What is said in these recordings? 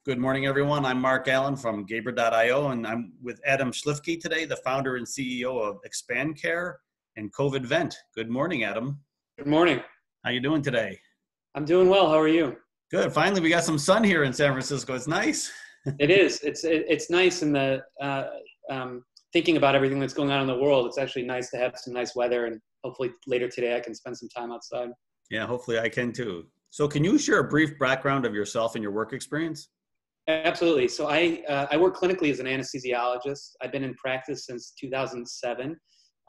Good morning, everyone. I'm Mark Allen from Gaber.io, and I'm with Adam Schlifke today, the founder and CEO of Xpand and COVID Vent. Good morning, Adam. Good morning. How you doing today? I'm doing well. How are you? Good. Finally, we got some sun here in San Francisco. It's nice. It is. It's nice in the thinking about everything that's going on in the world. It's actually nice to have some nice weather, and hopefully later today I can spend some time outside. Yeah, hopefully I can too. So can you share a brief background of yourself and your work experience? Absolutely. So I work clinically as an anesthesiologist. I've been in practice since 2007.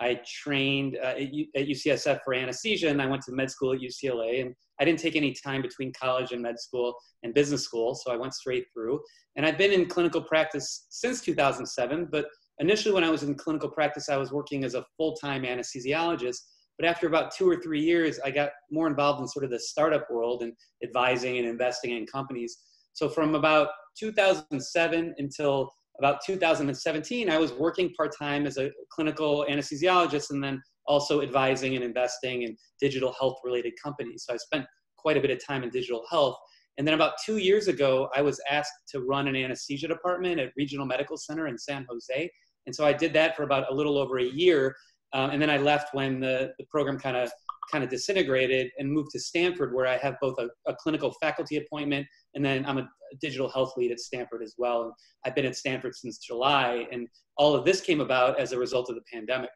I trained at UCSF for anesthesia, and I went to med school at UCLA. And I didn't take any time between college and med school and business school, so I went straight through. And I've been in clinical practice since 2007. But initially, when I was in clinical practice, I was working as a full-time anesthesiologist. But after about 2 or 3 years, I got more involved in sort of the startup world and advising and investing in companies. So from about 2007 until about 2017, I was working part-time as a clinical anesthesiologist and then also advising and investing in digital health-related companies. So I spent quite a bit of time in digital health. And then about 2 years ago, I was asked to run an anesthesia department at Regional Medical Center in San Jose. And so I did that for about a little over a year. And then I left when the program kind of disintegrated and moved to Stanford, where I have both a clinical faculty appointment, and then I'm a digital health lead at Stanford as well. And I've been at Stanford since July, and all of this came about as a result of the pandemic.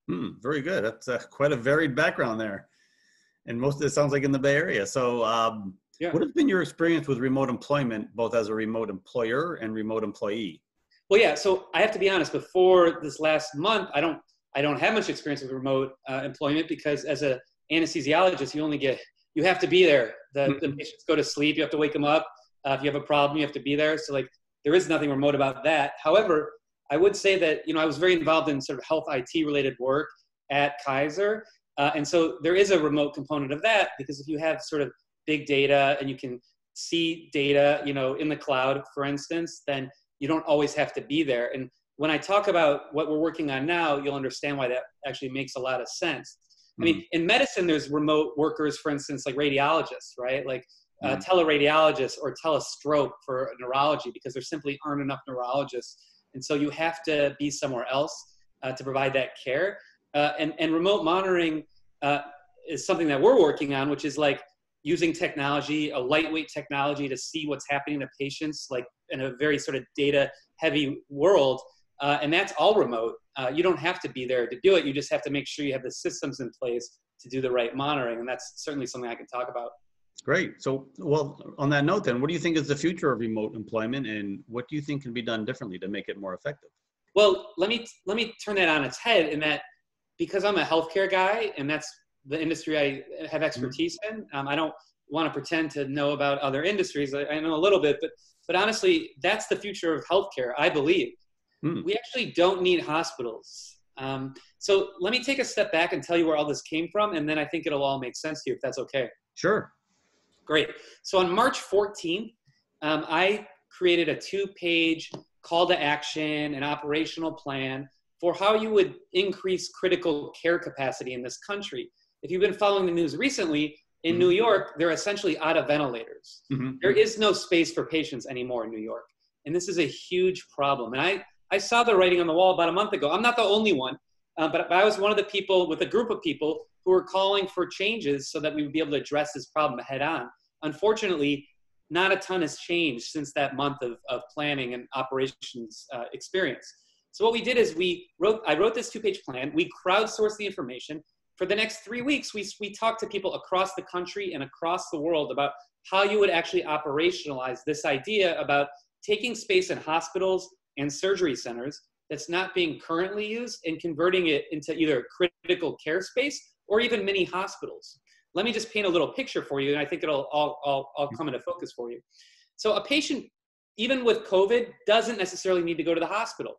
Very good. That's quite a varied background there. And most of it sounds like in the Bay Area. So What has been your experience with remote employment, both as a remote employer and remote employee? Well, yeah, so I have to be honest, before this last month, I don't have much experience with remote employment, because as an anesthesiologist, you have to be there. The patients go to sleep, you have to wake them up. If you have a problem, you have to be there. So there is nothing remote about that. However, I would say that, I was very involved in sort of health IT related work at Kaiser. And so there is a remote component of that, because if you have sort of big data and you can see data, in the cloud, for instance, then you don't always have to be there. And when I talk about what we're working on now, you'll understand why that actually makes a lot of sense. I mean, in medicine, there's remote workers, for instance, like radiologists, right? Like teleradiologists or telestroke for neurology, because there simply aren't enough neurologists. And so you have to be somewhere else to provide that care. And remote monitoring is something that we're working on, which is like using technology, a lightweight technology, to see what's happening to patients, like in a very sort of data heavy world. And that's all remote. You don't have to be there to do it. You just have to make sure you have the systems in place to do the right monitoring. And that's certainly something I can talk about. Great. So, well, on that note then, what do you think is the future of remote employment, and what do you think can be done differently to make it more effective? Well, let me turn that on its head, in that because I'm a healthcare guy and that's the industry I have expertise in, I don't want to pretend to know about other industries. I know a little bit, but honestly, that's the future of healthcare, I believe. We actually don't need hospitals. So let me take a step back and tell you where all this came from, and then I think it'll all make sense to you, if that's okay. Sure. Great. So on March 14th, I created a 2-page call to action and operational plan for how you would increase critical care capacity in this country. If you've been following the news recently, in New York, they're essentially out of ventilators. There is no space for patients anymore in New York. And this is a huge problem. And I saw the writing on the wall about a month ago. I'm not the only one, but I was one of the people with a group of people who were calling for changes so that we would be able to address this problem head on. Unfortunately, not a ton has changed since that month of planning and operations experience. So what we did is I wrote this 2-page plan. We crowdsourced the information. For the next 3 weeks, we talked to people across the country and across the world about how you would actually operationalize this idea about taking space in hospitals and surgery centers that's not being currently used and converting it into either critical care space or even mini hospitals. Let me just paint a little picture for you, and I think it'll all come into focus for you. So a patient, even with COVID, doesn't necessarily need to go to the hospital.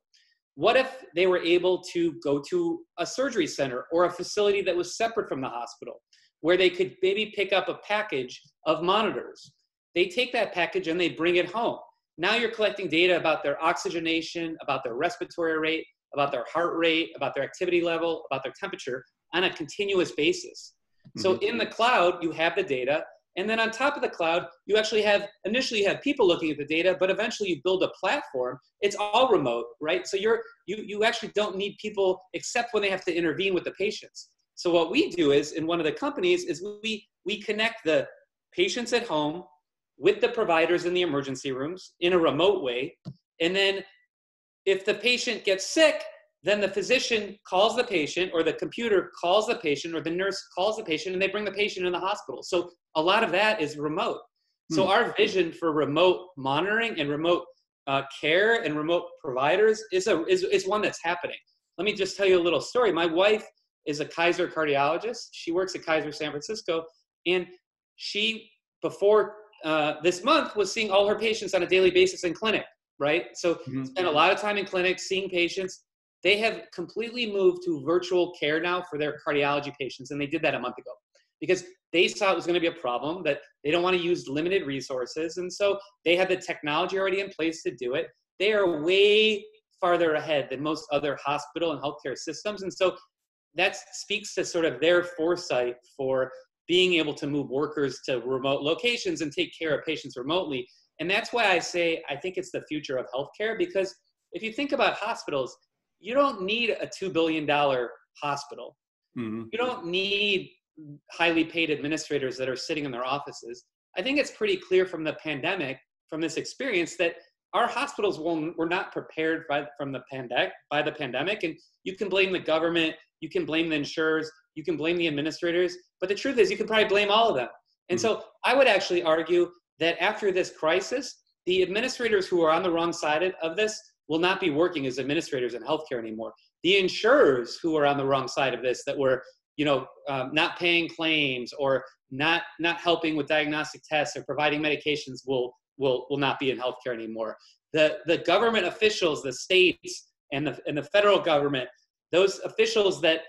What if they were able to go to a surgery center or a facility that was separate from the hospital, where they could maybe pick up a package of monitors? They take that package and they bring it home. Now you're collecting data about their oxygenation, about their respiratory rate, about their heart rate, about their activity level, about their temperature on a continuous basis. So in the cloud, you have the data. And then on top of the cloud, you actually initially have people looking at the data, but eventually you build a platform. It's all remote, right? So you actually don't need people except when they have to intervene with the patients. So what we do is, in one of the companies, is we connect the patients at home with the providers in the emergency rooms in a remote way. And then if the patient gets sick, then the physician calls the patient, or the computer calls the patient, or the nurse calls the patient, and they bring the patient in the hospital. So a lot of that is remote. So our vision for remote monitoring and remote care and remote providers is one that's happening. Let me just tell you a little story. My wife is a Kaiser cardiologist. She works at Kaiser San Francisco, and she, before this month, was seeing all her patients on a daily basis in clinic, right? So spent a lot of time in clinic seeing patients. They have completely moved to virtual care now for their cardiology patients, and they did that a month ago because they saw it was going to be a problem, that they don't want to use limited resources, and so they had the technology already in place to do it. They are way farther ahead than most other hospital and healthcare systems, and so that speaks to sort of their foresight for being able to move workers to remote locations and take care of patients remotely. And that's why I say I think it's the future of healthcare, because if you think about hospitals, you don't need a $2 billion hospital. You don't need highly paid administrators that are sitting in their offices. I think it's pretty clear from the pandemic, from this experience, that our hospitals were not prepared by the pandemic. And you can blame the government, you can blame the insurers, you can blame the administrators, but the truth is you can probably blame all of them. And so I would actually argue that after this crisis, the administrators who are on the wrong side of this will not be working as administrators in healthcare anymore. The insurers who are on the wrong side of this, that were, not paying claims or not helping with diagnostic tests or providing medications, will not be in healthcare anymore. The government officials, the states and the federal government, those officials that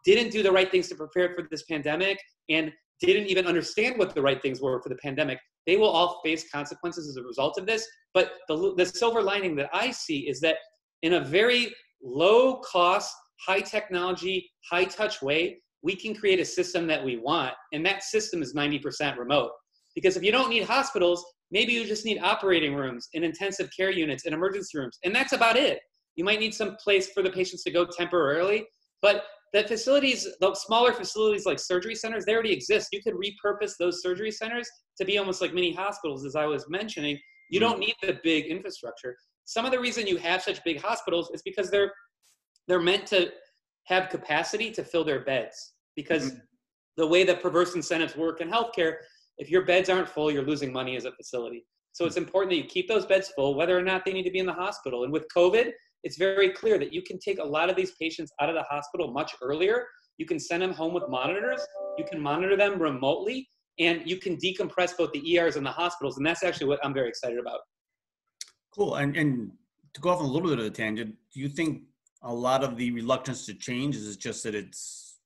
didn't do the right things to prepare for this pandemic and didn't even understand what the right things were for the pandemic, they will all face consequences as a result of this. But the silver lining that I see is that in a very low cost, high technology, high touch way, we can create a system that we want. And that system is 90% remote. Because if you don't need hospitals, maybe you just need operating rooms and intensive care units and emergency rooms. And that's about it. You might need some place for the patients to go temporarily, but the facilities, the smaller facilities like surgery centers, they already exist. You could repurpose those surgery centers to be almost like mini hospitals, as I was mentioning. You don't need the big infrastructure. Some of the reason you have such big hospitals is because they're meant to have capacity to fill their beds. Because the way that perverse incentives work in healthcare, if your beds aren't full, you're losing money as a facility. So it's important that you keep those beds full, whether or not they need to be in the hospital. And with COVID, it's very clear that you can take a lot of these patients out of the hospital much earlier. You can send them home with monitors. You can monitor them remotely, and you can decompress both the ERs and the hospitals. And that's actually what I'm very excited about. Cool. And to go off on a little bit of a tangent, do you think a lot of the reluctance to change is just that it's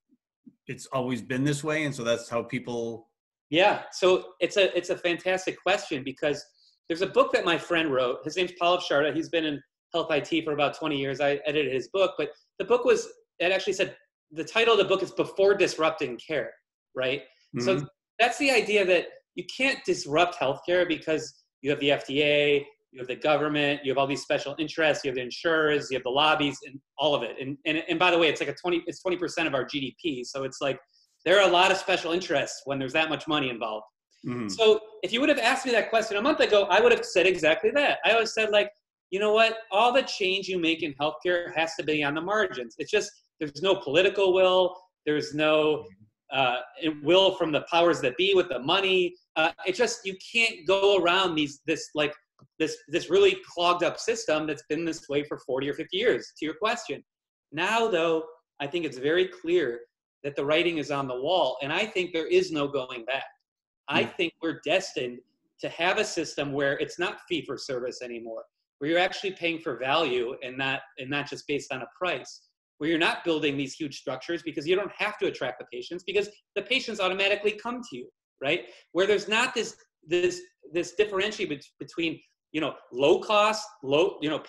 always been this way, and so that's how people? Yeah. So it's a fantastic question, because there's a book that my friend wrote. His name's Paul Sharda. He's been in health IT for about 20 years. I edited his book, but the book it actually said, the title of the book is Before Disrupting Care, right? So that's the idea that you can't disrupt healthcare because you have the FDA, you have the government, you have all these special interests, you have the insurers, you have the lobbies, and all of it. And by the way, it's like it's 20% of our GDP. So it's like, there are a lot of special interests when there's that much money involved. So if you would have asked me that question a month ago, I would have said exactly that. I would have said, like, you know what? All the change you make in healthcare has to be on the margins. It's just, there's no political will. There's no will from the powers that be with the money. It just, you can't go around this really clogged up system that's been this way for 40 or 50 years, to your question. Now, though, I think it's very clear that the writing is on the wall, and I think there is no going back. I think we're destined to have a system where it's not fee for service anymore, where you're actually paying for value and not just based on a price, where you're not building these huge structures because you don't have to attract the patients, because the patients automatically come to you, right? Where there's not this differentiation between, low cost,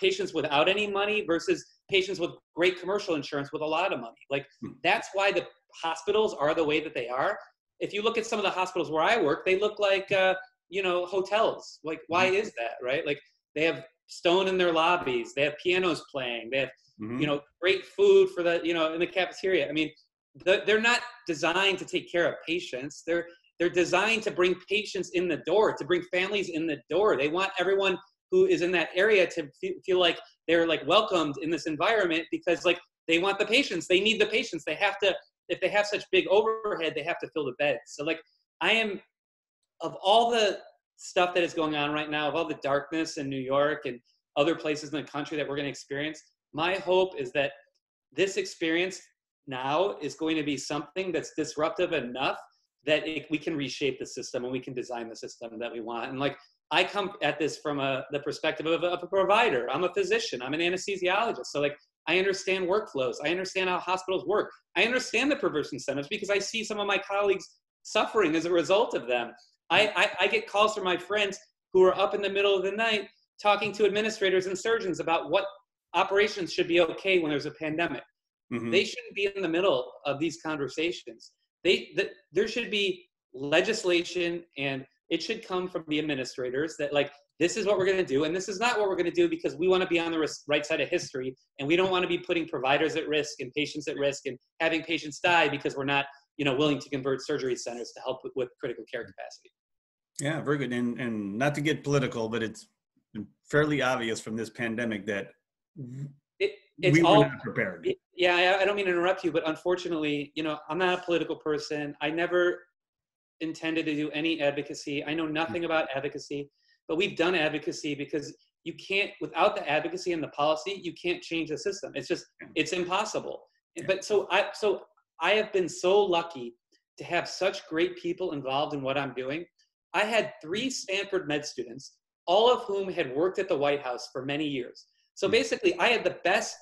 patients without any money versus patients with great commercial insurance with a lot of money. Like, that's why the hospitals are the way that they are. if you look at some of the hospitals where I work, they look like, hotels. Like, why is that, right? Like, they have stone in their lobbies. They have pianos playing. They have, great food for the, in the cafeteria. I mean, they're not designed to take care of patients. They're designed to bring patients in the door, to bring families in the door. They want everyone who is in that area to feel like they're like welcomed in this environment, because like they want the patients. They need the patients. They have to, if they have such big overhead, they have to fill the beds. So like, I am, of all the stuff that is going on right now, of all the darkness in New York and other places in the country that we're going to experience, my hope is that this experience now is going to be something that's disruptive enough that we can reshape the system and we can design the system that we want. And like, I come at this from the perspective of a provider. I'm a physician. I'm an anesthesiologist. So like, I understand workflows. I understand how hospitals work. I understand the perverse incentives because I see some of my colleagues suffering as a result of them. I get calls from my friends who are up in the middle of the night talking to administrators and surgeons about what operations should be okay when there's a pandemic. They shouldn't be in the middle of these conversations. There should be legislation, and it should come from the administrators that like, this is what we're going to do, and this is not what we're going to do because we want to be on the right side of history, and we don't want to be putting providers at risk and patients at risk and having patients die because we're not, willing to convert surgery centers to help with critical care capacity. Yeah, very good. And not to get political, but it's fairly obvious from this pandemic that we were not prepared. Yeah, I don't mean to interrupt you, but unfortunately, I'm not a political person. I never intended to do any advocacy. I know nothing about advocacy, but we've done advocacy because you can't, without the advocacy and the policy, you can't change the system. It's just, it's impossible. Yeah. But so I have been so lucky to have such great people involved in what I'm doing. I had 3 Stanford med students, all of whom had worked at the White House for many years. So basically, I had the best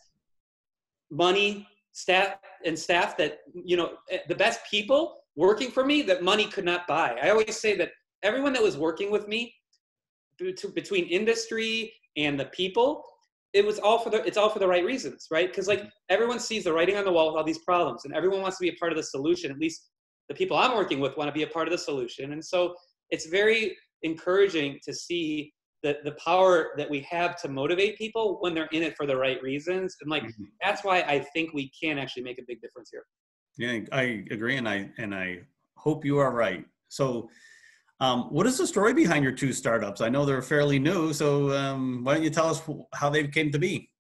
money, staff that, the best people working for me that money could not buy. I always say that everyone that was working with me, between industry and the people, it's all for the right reasons, right? Because like everyone sees the writing on the wall with all these problems, and everyone wants to be a part of the solution. At least the people I'm working with want to be a part of the solution. And so it's very encouraging to see the power that we have to motivate people when they're in it for the right reasons. And like, that's why I think we can actually make a big difference here. Yeah, I agree. And I hope you are right. So what is the story behind your 2 startups? I know they're fairly new. So why don't you tell us how they came to be?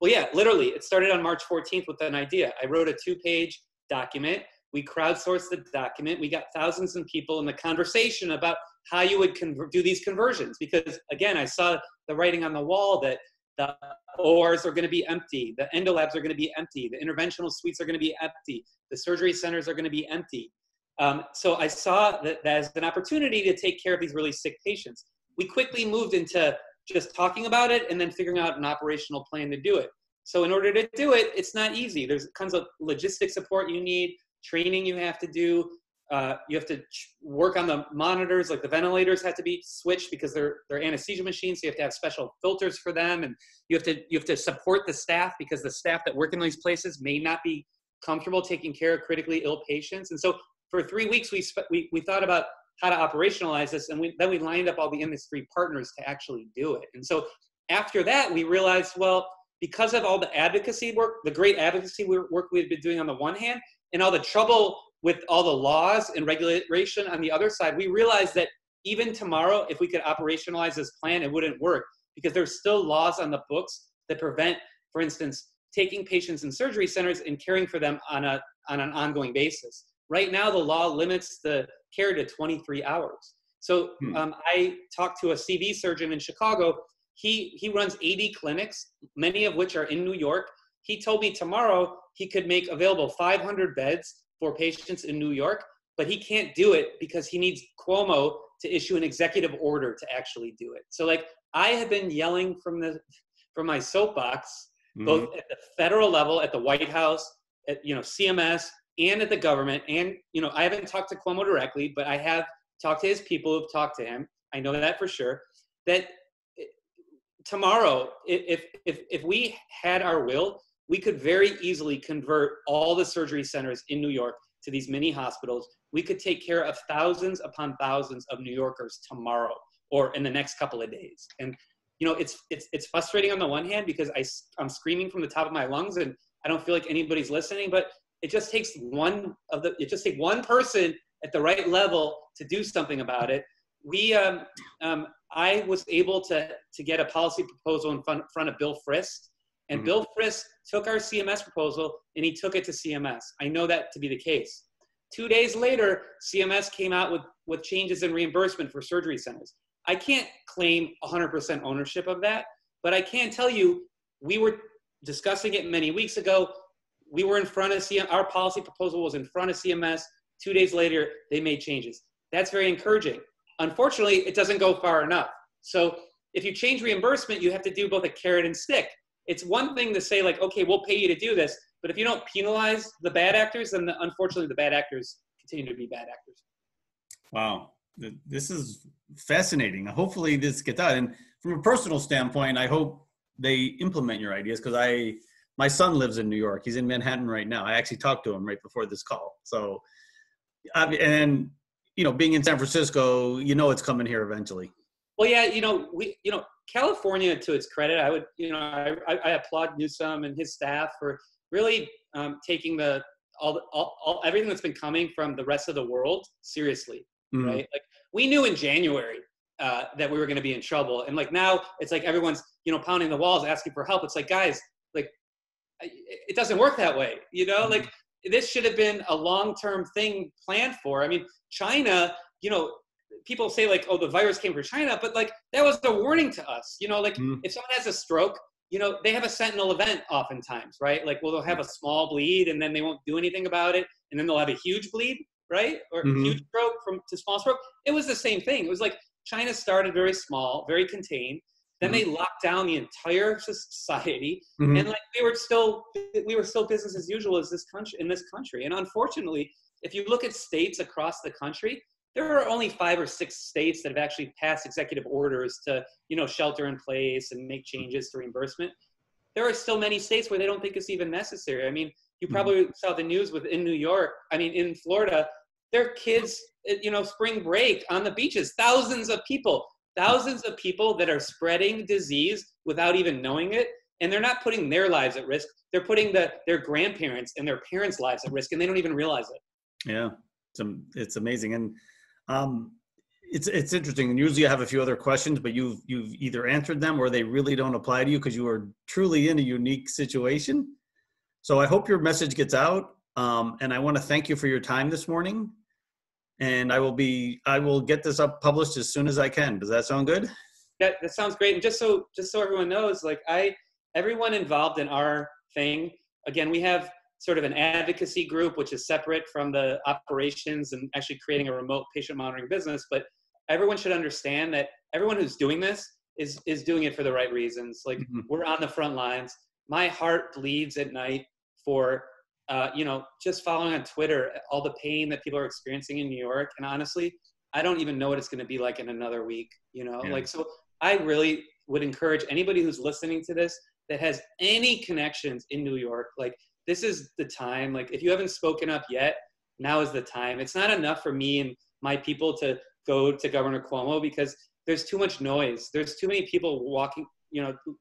Well, yeah, literally it started on March 14th with an idea. I wrote a 2-page document. We crowdsourced the document. We got thousands of people in the conversation about how you would do these conversions. Because again, I saw the writing on the wall that the ORs are going to be empty. The endo labs are going to be empty. The interventional suites are going to be empty. The surgery centers are going to be empty. So I saw that as an opportunity to take care of these really sick patients. We quickly moved into just talking about it and then figuring out an operational plan to do it. So in order to do it, it's not easy. There's tons of logistic support you need, training you have to do. You have to work on the monitors, like the ventilators have to be switched because they're anesthesia machines. So you have to have special filters for them, and you have to support the staff because the staff that work in these places may not be comfortable taking care of critically ill patients. And so for 3 weeks, we thought about how to operationalize this, and then we lined up all the industry partners to actually do it. And so after that, we realized, well, because of all the advocacy work, the great advocacy work we've been doing on the one hand, and all the trouble with all the laws and regulation on the other side, we realized that even tomorrow, if we could operationalize this plan, it wouldn't work because there's still laws on the books that prevent, for instance, taking patients in surgery centers and caring for them on an ongoing basis. Right now, the law limits the care to 23 hours. So I talked to a CV surgeon in Chicago. He runs 80 clinics, many of which are in New York. He told me tomorrow he could make available 500 beds for patients in New York, but he can't do it because he needs Cuomo to issue an executive order to actually do it. So like I have been yelling from my soapbox, both at the federal level, at the White House, at CMS, and at the government. And I haven't talked to Cuomo directly, but I have talked to his people who've talked to him. I know that for sure. That tomorrow, if we had our will, we could very easily convert all the surgery centers in New York to these mini hospitals, we could take care of thousands upon thousands of New Yorkers tomorrow or in the next couple of days. And, you know, it's frustrating on the one hand because I'm screaming from the top of my lungs and I don't feel like anybody's listening, but it just takes one person at the right level to do something about it. I was able to get a policy proposal in front of Bill Frist, and Bill Frist took our CMS proposal and he took it to CMS. I know that to be the case. 2 days later, CMS came out with changes in reimbursement for surgery centers. I can't claim 100% ownership of that, but I can tell you, we were discussing it many weeks ago. We were in front of CMS, our policy proposal was in front of CMS. 2 days later, they made changes. That's very encouraging. Unfortunately, it doesn't go far enough. So if you change reimbursement, you have to do both a carrot and stick. It's one thing to say like, okay, we'll pay you to do this, but if you don't penalize the bad actors, then unfortunately the bad actors continue to be bad actors. Wow, this is fascinating. Hopefully this gets out. And from a personal standpoint, I hope they implement your ideas because my son lives in New York. He's in Manhattan right now. I actually talked to him right before this call. So, and you know, being in San Francisco, you know, it's coming here eventually. Well, yeah, California, to its credit, I applaud Newsom and his staff for really taking everything that's been coming from the rest of the world seriously, right? Like we knew in January that we were going to be in trouble, and like now it's like everyone's pounding the walls asking for help. It's like, guys, like it doesn't work that way, like this should have been a long-term thing planned for. I mean, China, people say like, oh, the virus came from China, but like that was a warning to us, like if someone has a stroke, they have a sentinel event oftentimes, right? Like, well, they'll have a small bleed and then they won't do anything about it. And then they'll have a huge bleed, right? Or huge stroke to small stroke. It was the same thing. It was like China started very small, very contained. Then they locked down the entire society, and like we were still business as usual in this country. And unfortunately, if you look at states across the country, there are only 5 or 6 states that have actually passed executive orders to, shelter in place and make changes to reimbursement. There are still many states where they don't think it's even necessary. I mean, you probably saw the news in New York. I mean, in Florida, there are kids, spring break on the beaches, thousands of people that are spreading disease without even knowing it. And they're not putting their lives at risk. They're putting their grandparents and their parents' lives at risk, and they don't even realize it. Yeah, it's amazing. And it's interesting. And usually I have a few other questions, but you've either answered them or they really don't apply to you because you are truly in a unique situation. So I hope your message gets out. And I want to thank you for your time this morning. And I will get this published as soon as I can. Does that sound good? That sounds great. And just so everyone knows, like everyone involved in our thing, again, we have sort of an advocacy group, which is separate from the operations and actually creating a remote patient monitoring business. But everyone should understand that everyone who's doing this is doing it for the right reasons. Like we're on the front lines. My heart bleeds at night for, just following on Twitter, all the pain that people are experiencing in New York. And honestly, I don't even know what it's going to be like in another week, so I really would encourage anybody who's listening to this that has any connections in New York, like, this is the time. Like, if you haven't spoken up yet, now is the time. It's not enough for me and my people to go to Governor Cuomo because there's too much noise. There's too many people walking,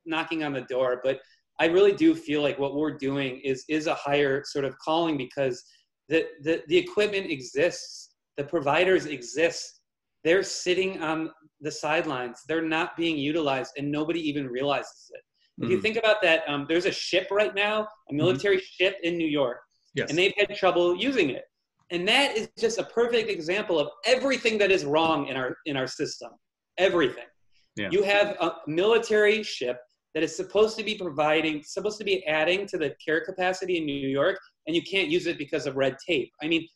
knocking on the door. But I really do feel like what we're doing is a higher sort of calling because the equipment exists. The providers exist. They're sitting on the sidelines. They're not being utilized, and nobody even realizes it. If you think about that, there's a ship right now, a military ship in New York, and they've had trouble using it. And that is just a perfect example of everything that is wrong in our system. Everything. Yeah. You have a military ship that is supposed to be adding to the care capacity in New York, and you can't use it because of red tape. I mean,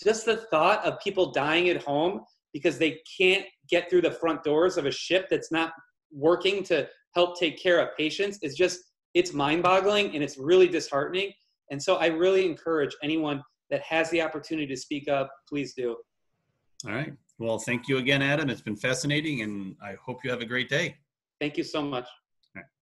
just the thought of people dying at home because they can't get through the front doors of a ship that's not working to help take care of patients is it's mind-boggling, and it's really disheartening. And so I really encourage anyone that has the opportunity to speak up, please do. All right. Well, thank you again, Adam. It's been fascinating, and I hope you have a great day. Thank you so much.